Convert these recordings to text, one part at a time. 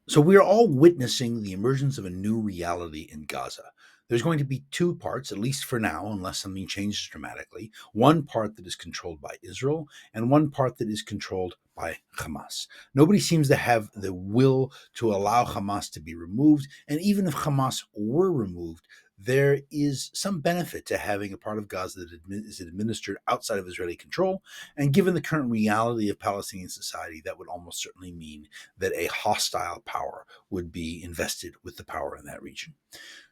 So we're all witnessing the emergence of a new reality in Gaza. There's going to be two parts, at least for now, unless something changes dramatically. One part that is controlled by Israel, and one part that is controlled by Hamas. Nobody seems to have the will to allow Hamas to be removed. And even if Hamas were removed, there is some benefit to having a part of Gaza that is administered outside of Israeli control. And given the current reality of Palestinian society, that would almost certainly mean that a hostile power would be invested with the power in that region.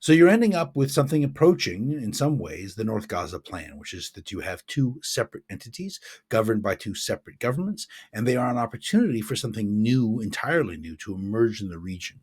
So you're ending up with something approaching, in some ways, the North Gaza plan, which is that you have two separate entities governed by two separate governments, and they are an opportunity for something new, entirely new, to emerge in the region.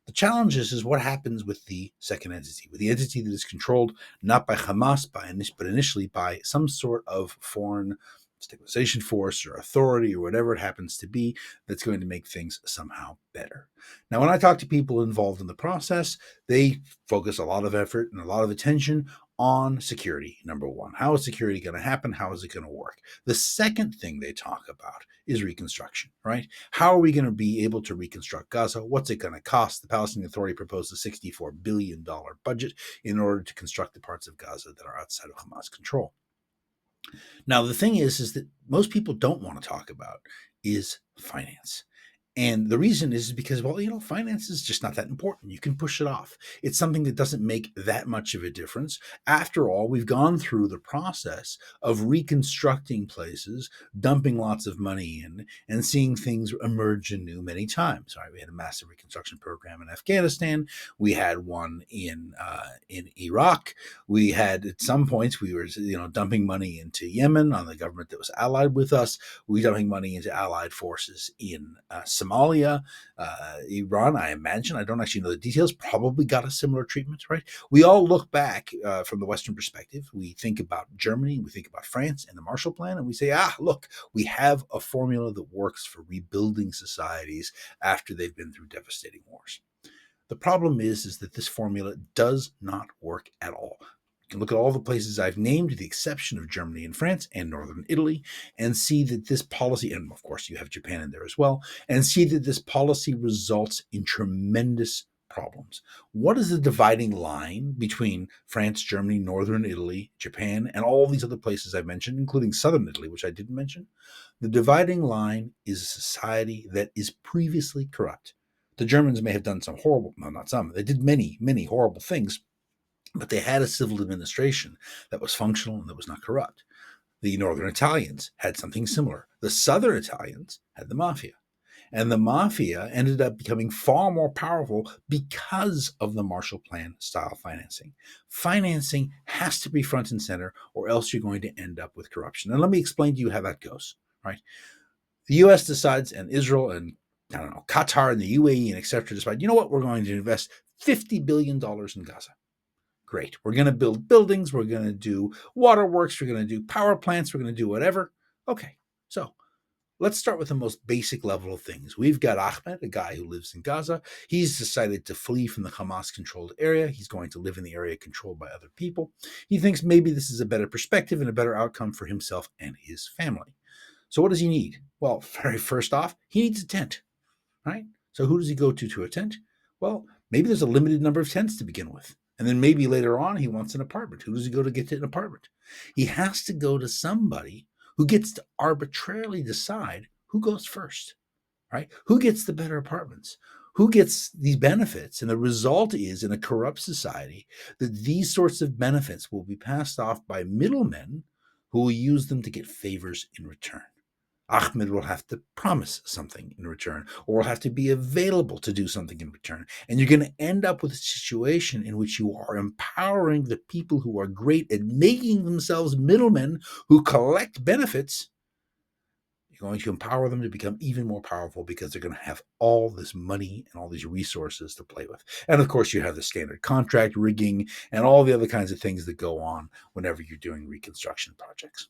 The challenge is what happens with the second entity, with the entity that is controlled not by Hamas, but initially by some sort of foreign stabilization force or authority or whatever it happens to be that's going to make things somehow better. Now, when I talk to people involved in the process, they focus a lot of effort and a lot of attention on security, number one. How is security going to happen? How is it going to work? The second thing they talk about is reconstruction, right? How are we going to be able to reconstruct Gaza? What's it going to cost? The Palestinian Authority proposed a $64 billion budget in order to construct the parts of Gaza that are outside of Hamas control. Now, the thing is that most people don't want to talk about is finance. And the reason is because, well, finance is just not that important. You can push it off. It's something that doesn't make that much of a difference. After all, we've gone through the process of reconstructing places, dumping lots of money in, and seeing things emerge anew many times. Right? We had a massive reconstruction program in Afghanistan. We had one in Iraq. We had at some points we were dumping money into Yemen on the government that was allied with us. We were dumping money into allied forces in Somalia, Iran, I imagine. I don't actually know the details. Probably got a similar treatment, right? We all look back from the Western perspective. We think about Germany, we think about France and the Marshall Plan, and we say, look, we have a formula that works for rebuilding societies after they've been through devastating wars. The problem is that this formula does not work at all. You can look at all the places I've named, with the exception of Germany and France and northern Italy, and see that this policy, and of course you have Japan in there as well, and see that this policy results in tremendous problems. What is the dividing line between France, Germany, northern Italy, Japan, and all these other places I mentioned, including southern Italy, which I didn't mention? The dividing line is a society that is previously corrupt. The Germans may have done some horrible, no, not some, they did many, many horrible things, but they had a civil administration that was functional and that was not corrupt. The northern Italians had something similar. The southern Italians had the mafia. And the mafia ended up becoming far more powerful because of the Marshall Plan style financing. Financing has to be front and center, or else you're going to end up with corruption. And let me explain to you how that goes, right? The US decides, and Israel and I don't know, Qatar and the UAE and et cetera decide, you know what, we're going to invest $50 billion in Gaza. Great. We're going to build buildings. We're going to do waterworks. We're going to do power plants. We're going to do whatever. Okay. So let's start with the most basic level of things. We've got Ahmed, a guy who lives in Gaza. He's decided to flee from the Hamas controlled area. He's going to live in the area controlled by other people. He thinks maybe this is a better perspective and a better outcome for himself and his family. So what does he need? Well, very first off, he needs a tent, right? So who does he go to a tent? Well, maybe there's a limited number of tents to begin with. And then maybe later on he wants an apartment. Who does he go to get to an apartment? He has to go to somebody who gets to arbitrarily decide who goes first, right? Who gets the better apartments? Who gets these benefits? And the result is, in a corrupt society, that these sorts of benefits will be passed off by middlemen who will use them to get favors in return. Ahmed will have to promise something in return, or will have to be available to do something in return. And you're going to end up with a situation in which you are empowering the people who are great at making themselves middlemen who collect benefits. You're going to empower them to become even more powerful because they're going to have all this money and all these resources to play with. And of course, you have the standard contract rigging and all the other kinds of things that go on whenever you're doing reconstruction projects.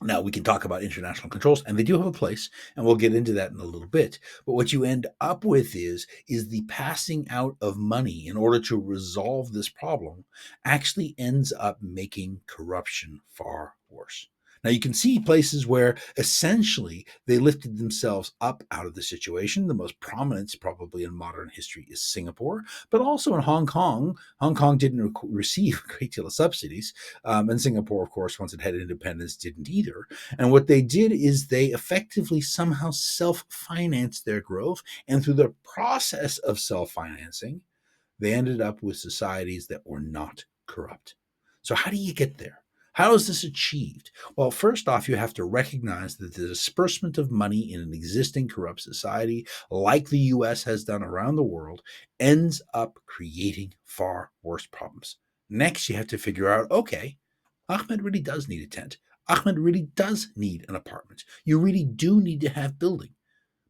Now, we can talk about international controls, and they do have a place, and we'll get into that in a little bit. But what you end up with is the passing out of money in order to resolve this problem actually ends up making corruption far worse. Now, you can see places where essentially they lifted themselves up out of the situation. The most prominent, probably in modern history, is Singapore, but also in Hong Kong. Hong Kong didn't receive a great deal of subsidies. And Singapore, of course, once it had independence, didn't either. And what they did is they effectively somehow self financed their growth. And through the process of self financing, they ended up with societies that were not corrupt. So, how do you get there? How is this achieved? Well, first off, you have to recognize that the disbursement of money in an existing corrupt society, like the US has done around the world, ends up creating far worse problems. Next, you have to figure out okay, Ahmed really does need a tent. Ahmed really does need an apartment. You really do need to have building.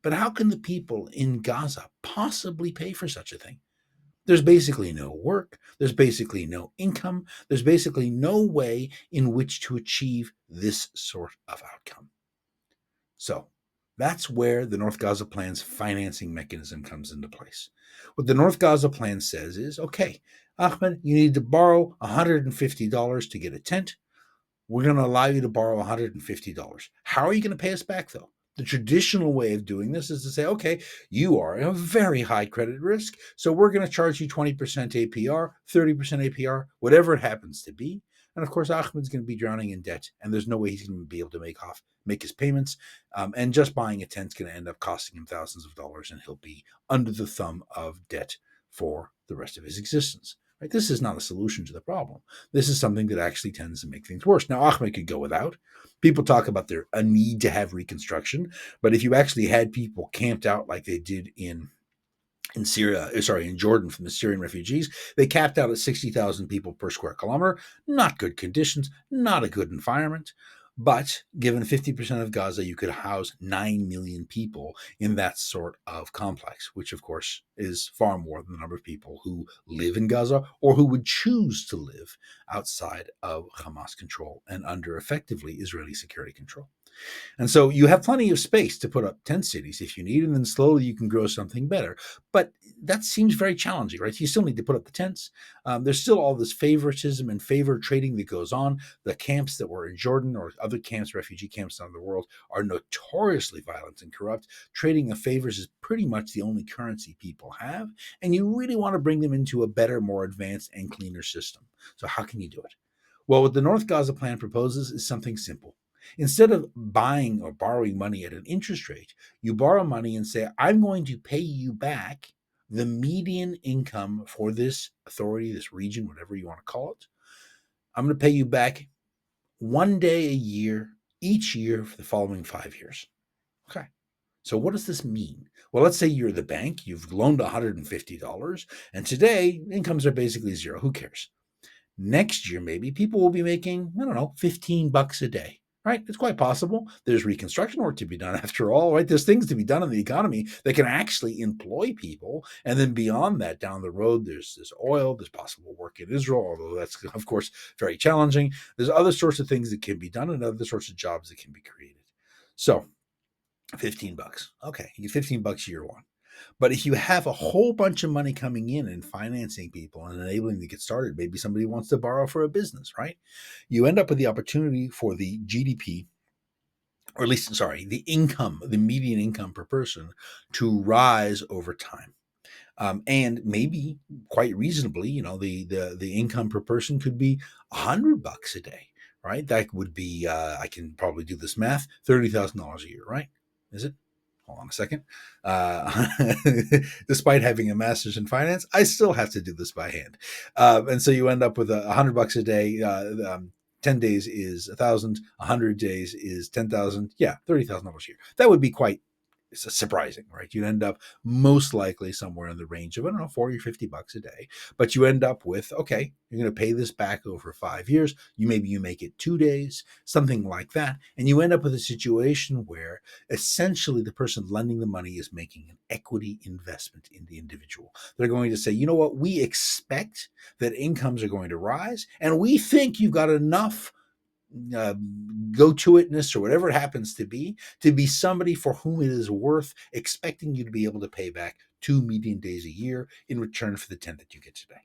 But how can the people in Gaza possibly pay for such a thing? There's basically no work. There's basically no income. There's basically no way in which to achieve this sort of outcome. So that's where the North Gaza Plan's financing mechanism comes into place. What the North Gaza Plan says is okay, Ahmed, you need to borrow $150 to get a tent. We're going to allow you to borrow $150. How are you going to pay us back, though? The traditional way of doing this is to say, okay, you are a very high credit risk, so we're going to charge you 20% APR, 30% APR, whatever it happens to be. And of course, Ahmed's going to be drowning in debt, and there's no way he's going to be able to make his payments. And just buying a tent's going to end up costing him thousands of dollars, and he'll be under the thumb of debt for the rest of his existence. Right? This is not a solution to the problem. This is something that actually tends to make things worse. Now, Ahmed could go without. People talk about a need to have reconstruction, but if you actually had people camped out like they did in Syria, sorry, in Jordan from the Syrian refugees, they capped out at 60,000 people per square kilometer. Not good conditions, not a good environment. But given 50% of Gaza, you could house 9 million people in that sort of complex, which of course is far more than the number of people who live in Gaza or who would choose to live outside of Hamas control and under effectively Israeli security control. And so you have plenty of space to put up tent cities if you need, and then slowly you can grow something better. But that seems very challenging, right? You still need to put up the tents. There's still all this favoritism and favor trading that goes on. The camps that were in Jordan or other camps, refugee camps around the world, are notoriously violent and corrupt. Trading of favors is pretty much the only currency people have. And you really want to bring them into a better, more advanced, and cleaner system. So, how can you do it? Well, what the North Gaza Plan proposes is something simple. Instead of buying or borrowing money at an interest rate, you borrow money and say, I'm going to pay you back the median income for this authority, this region, whatever you want to call it. I'm going to pay you back 1 day a year, each year for the following 5 years. Okay. So what does this mean? Well, let's say you're the bank, you've loaned $150, and today incomes are basically zero. Who cares? Next year, maybe people will be making, I don't know, $15 a day, right? It's quite possible. There's reconstruction work to be done after all, right? There's things to be done in the economy that can actually employ people. And then beyond that, down the road, there's oil, there's possible work in Israel, although that's, of course, very challenging. There's other sorts of things that can be done and other sorts of jobs that can be created. So, $15. Okay, you get $15 year one. But if you have a whole bunch of money coming in and financing people and enabling them to get started, maybe somebody wants to borrow for a business, right? You end up with the opportunity for the GDP, or at least, sorry, the income, the median income per person to rise over time. And maybe quite reasonably, the income per person could be $100 a day, right? That would be I can probably do this math, $30,000 a year, right? Is it? Hold on a second. Uh, Despite having a master's in finance, I still have to do this by hand, and so you end up with $100 a day. 10 days is 1,000. 100 days is 10,000. Yeah, $30,000 a year. That would be quite surprising, right? You'd end up most likely somewhere in the range of, I don't know, 40 or $50 a day. But you end up with, okay, you're going to pay this back over 5 years. Maybe you make it 2 days, something like that. And you end up with a situation where essentially the person lending the money is making an equity investment in the individual. They're going to say, you know what, we expect that incomes are going to rise, and we think you've got enough uh, go to itness or whatever it happens to be somebody for whom it is worth expecting you to be able to pay back 2 median days a year in return for the tent that you get today.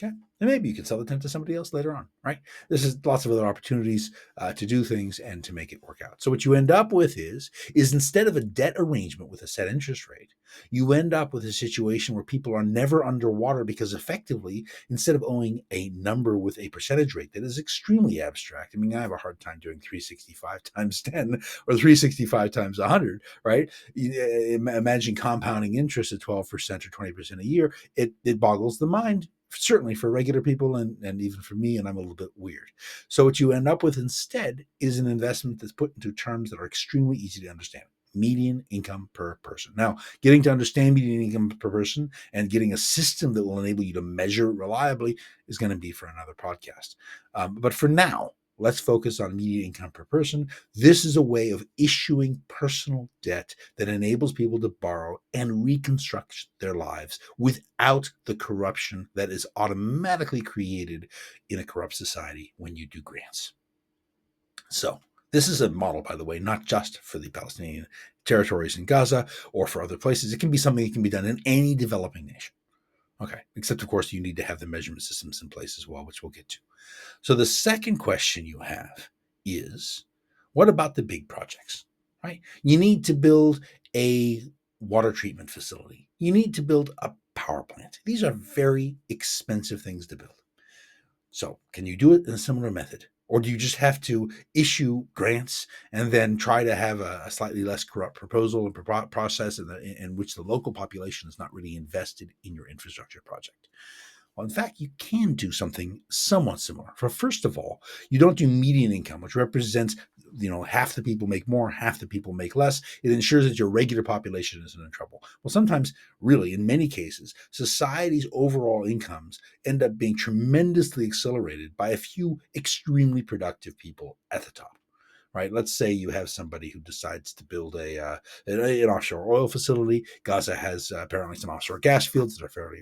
Okay. And maybe you can sell the tent to somebody else later on, right? There's just lots of other opportunities to do things and to make it work out. So what you end up with is instead of a debt arrangement with a set interest rate, you end up with a situation where people are never underwater because effectively, instead of owing a number with a percentage rate that is extremely abstract, I mean, I have a hard time doing 365 times 10 or 365 times 100, right? Imagine compounding interest at 12% or 20% a year. It boggles the mind, certainly for regular people and even for me, and I'm a little bit weird. So what you end up with instead is an investment that's put into terms that are extremely easy to understand. Median income per person. Now, getting to understand median income per person and getting a system that will enable you to measure it reliably is going to be for another podcast. But for now, let's focus on median income per person. This is a way of issuing personal debt that enables people to borrow and reconstruct their lives without the corruption that is automatically created in a corrupt society when you do grants. So, this is a model, by the way, not just for the Palestinian territories in Gaza or for other places. It can be something that can be done in any developing nation. Okay, except of course you need to have the measurement systems in place as well, which we'll get to. So the second question you have is, what about the big projects, right? You need to build a water treatment facility. You need to build a power plant. These are very expensive things to build. So can you do it in a similar method? Or do you just have to issue grants and then try to have a slightly less corrupt proposal and process in which the local population is not really invested in your infrastructure project? Well, in fact, you can do something somewhat similar. For first of all, you don't do median income, which represents, half the people make more, half the people make less. It ensures that your regular population isn't in trouble. Well, sometimes, really, in many cases, society's overall incomes end up being tremendously accelerated by a few extremely productive people at the top, right? Let's say you have somebody who decides to build an offshore oil facility. Gaza has apparently some offshore gas fields that are fairly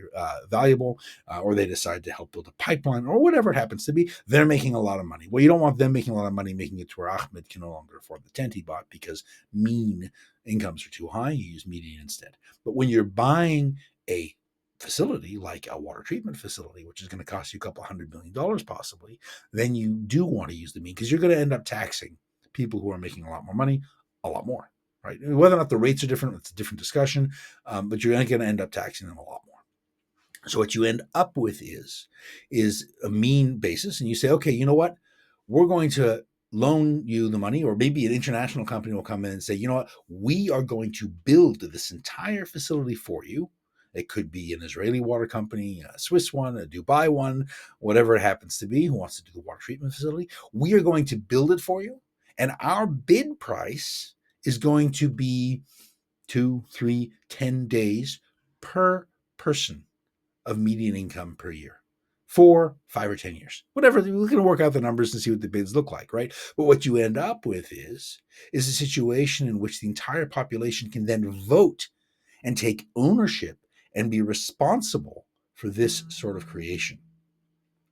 valuable, or they decide to help build a pipeline, or whatever it happens to be. They're making a lot of money. Well, you don't want them making a lot of money, making it to where Ahmed can no longer afford the tent he bought because mean incomes are too high. You use median instead. But when you're buying a facility like a water treatment facility, which is going to cost you a couple $100 million possibly, then you do want to use the mean because you're going to end up taxing people who are making a lot more money a lot more, right? Whether or not the rates are different, it's a different discussion, but you're going to end up taxing them a lot more. So what you end up with is a mean basis, and you say, okay, you know what? We're going to loan you the money, or maybe an international company will come in and say, you know what? We are going to build this entire facility for you. It could be an Israeli water company, a Swiss one, a Dubai one, whatever it happens to be, who wants to do the water treatment facility. We are going to build it for you. And our bid price is going to be 2, 3, 10 days per person of median income per year for 5 or 10 years. Whatever, we're going to work out the numbers and see what the bids look like, right? But what you end up with is a situation in which the entire population can then vote and take ownership and be responsible for this sort of creation.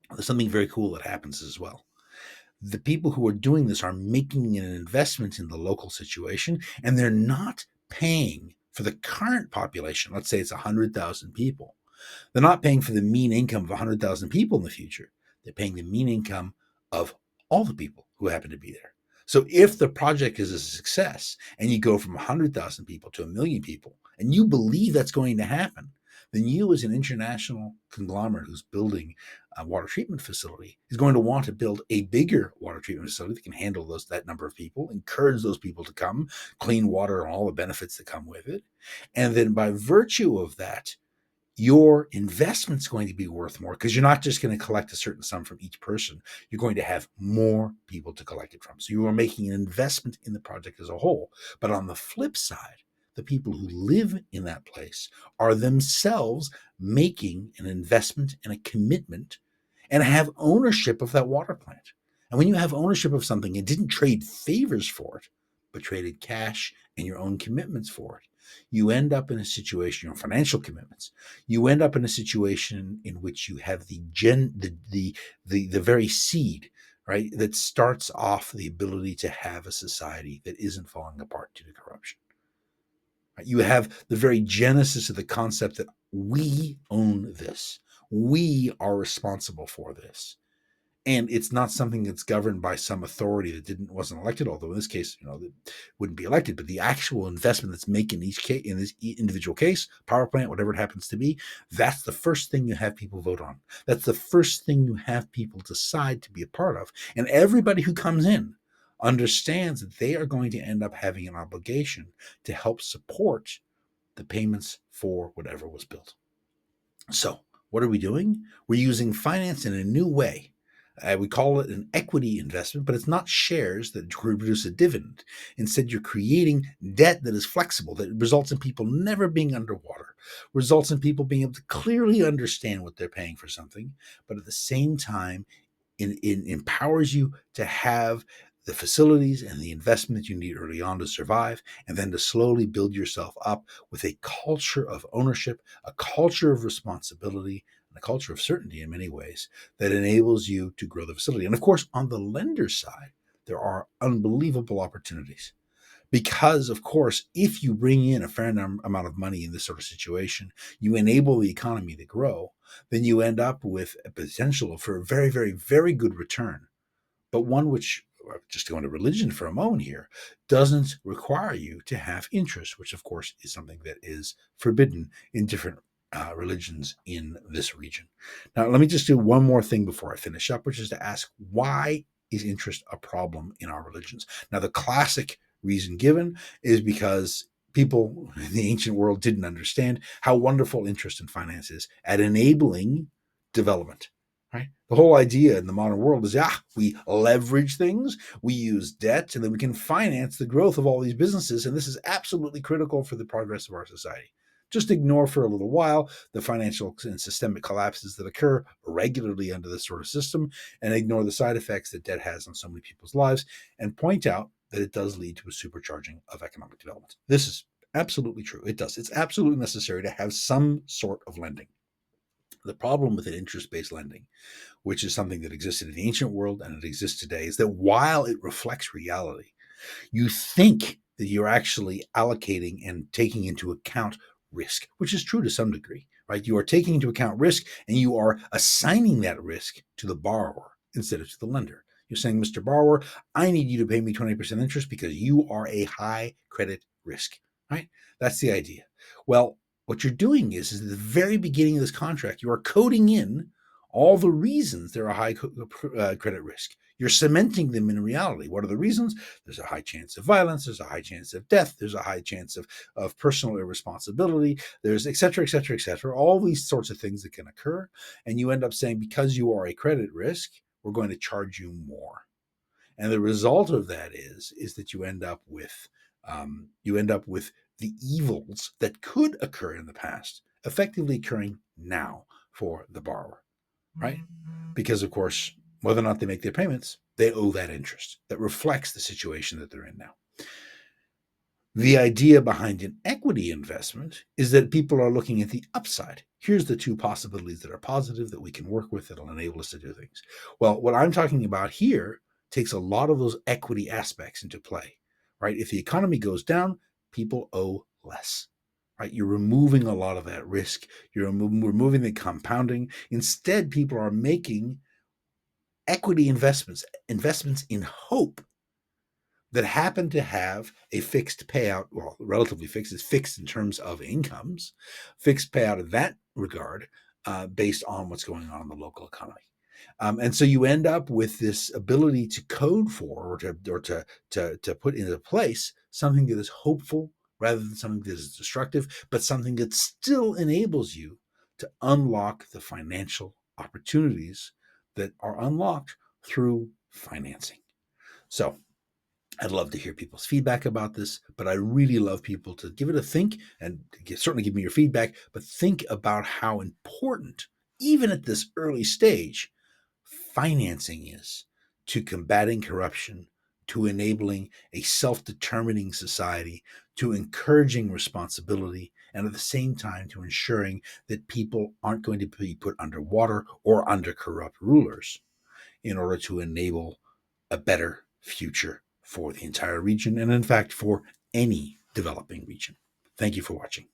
There's something very cool that happens as well. The people who are doing this are making an investment in the local situation, and they're not paying for the current population. Let's say it's 100,000 people. They're not paying for the mean income of 100,000 people in the future. They're paying the mean income of all the people who happen to be there. So if the project is a success and you go from 100,000 people to 1,000,000 people, and you believe that's going to happen, then you as an international conglomerate who's building a water treatment facility is going to want to build a bigger water treatment facility that can handle that number of people, encourage those people to come, clean water and all the benefits that come with it. And then by virtue of that, your investment's going to be worth more because you're not just going to collect a certain sum from each person. You're going to have more people to collect it from. So you are making an investment in the project as a whole. But on the flip side, the people who live in that place are themselves making an investment and a commitment and have ownership of that water plant. And when you have ownership of something and didn't trade favors for it, but traded cash and your own commitments for it, you end up in a situation, your financial commitments, you end up in a situation in which you have the very seed, right, that starts off the ability to have a society that isn't falling apart due to corruption. Right? You have the very genesis of the concept that we own this. We are responsible for this. And it's not something that's governed by some authority that wasn't elected, although in this case, it wouldn't be elected, but the actual investment that's made in each case, in this individual case, power plant, whatever it happens to be, that's the first thing you have people vote on. That's the first thing you have people decide to be a part of. And everybody who comes in understands that they are going to end up having an obligation to help support the payments for whatever was built. So, what are we doing? We're using finance in a new way. We call it an equity investment, but it's not shares that produce a dividend. Instead, you're creating debt that is flexible, that results in people never being underwater, results in people being able to clearly understand what they're paying for something, but at the same time, it empowers you to have the facilities and the investment you need early on to survive, and then to slowly build yourself up with a culture of ownership, a culture of responsibility, and a culture of certainty in many ways that enables you to grow the facility. And of course, on the lender side, there are unbelievable opportunities. Because, of course, if you bring in a fair amount of money in this sort of situation, you enable the economy to grow, then you end up with a potential for a very, very, very good return, but one which, just to go into religion for a moment here, doesn't require you to have interest, which, of course, is something that is forbidden in different religions in this region. Now, let me just do one more thing before I finish up, which is to ask, why is interest a problem in our religions? Now, the classic reason given is because people in the ancient world didn't understand how wonderful interest in finance is at enabling development. Right? The whole idea in the modern world is, we leverage things, we use debt, and then we can finance the growth of all these businesses. And this is absolutely critical for the progress of our society. Just ignore for a little while the financial and systemic collapses that occur regularly under this sort of system, and ignore the side effects that debt has on so many people's lives, and point out that it does lead to a supercharging of economic development. This is absolutely true. It does. It's absolutely necessary to have some sort of lending. The problem with an interest-based lending, which is something that existed in the ancient world and it exists today, is that while it reflects reality, you think that you're actually allocating and taking into account risk, which is true to some degree, right? You are taking into account risk and you are assigning that risk to the borrower instead of to the lender. You're saying, Mr. Borrower, I need you to pay me 20% interest because you are a high credit risk, right? That's the idea. Well, what you're doing is at the very beginning of this contract, you are coding in all the reasons there are high credit risk. You're cementing them in reality. What are the reasons? There's a high chance of violence. There's a high chance of death. There's a high chance of personal irresponsibility. There's et cetera, et cetera, et cetera. All these sorts of things that can occur. And you end up saying, because you are a credit risk, we're going to charge you more. And the result of that is that you end up with the evils that could occur in the past effectively occurring now for the borrower, right? Because, of course, whether or not they make their payments, they owe that interest that reflects the situation that they're in now. The idea behind an equity investment is that people are looking at the upside. Here's the two possibilities that are positive that we can work with that'll enable us to do things. Well, what I'm talking about here takes a lot of those equity aspects into play, right? If the economy goes down, people owe less, right? You're removing a lot of that risk. You're removing the compounding. Instead, people are making equity investments in hope that happen to have a fixed payout, well, relatively fixed, is fixed in terms of incomes, fixed payout in that regard, based on what's going on in the local economy. And so you end up with this ability to code for or to put into place something that is hopeful rather than something that is destructive, but something that still enables you to unlock the financial opportunities that are unlocked through financing. So I'd love to hear people's feedback about this, but I really love people to give it a think and certainly give me your feedback, but think about how important, even at this early stage, financing is to combating corruption, to enabling a self-determining society, to encouraging responsibility, and at the same time to ensuring that people aren't going to be put underwater or under corrupt rulers in order to enable a better future for the entire region and, in fact, for any developing region. Thank you for watching.